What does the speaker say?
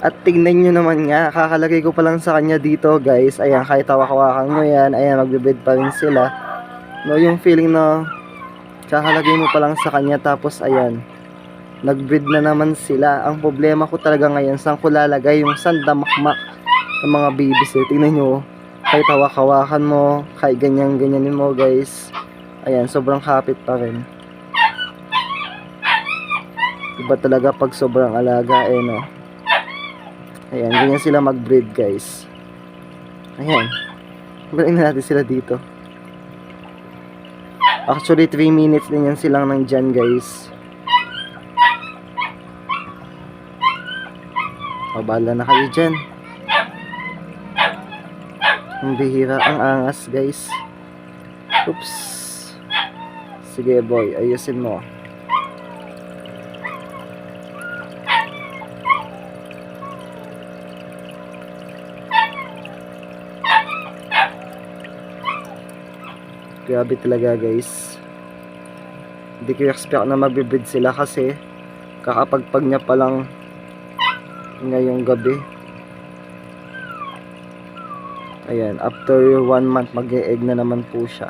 At tingnan nyo naman nga, kakalagay ko pa lang sa kanya dito guys. Ayan, kahit hawak-hawakan mo yan, ayan, magbibid pa rin sila. No, yung feeling na kakalagay mo pa lang sa kanya, tapos ayan, nagbreed na naman sila. Ang problema ko talaga ngayon, saan ko lalagay yung sandamakmak ng mga babies. Tingnan nyo, kahit hawak-hawakan mo, kahit ganyan-ganyanin mo guys, ayan, sobrang kapit pa rin. Iba talaga pag sobrang alaga, eh no. Ayan, ganyan sila mag-breed guys. Ayan, balik na natin sila dito. Actually 3 minutes din yan silang nandyan guys. Mabala na kayo dyan. Ang bihira, ang angas guys. Oops. Sige boy, ayusin mo. Grabe talaga guys. Hindi ko expect na magbibreed sila kasi kakapagpag niya pa lang ngayong gabi. Ayan, after 1 month mag-e-egg na naman po siya.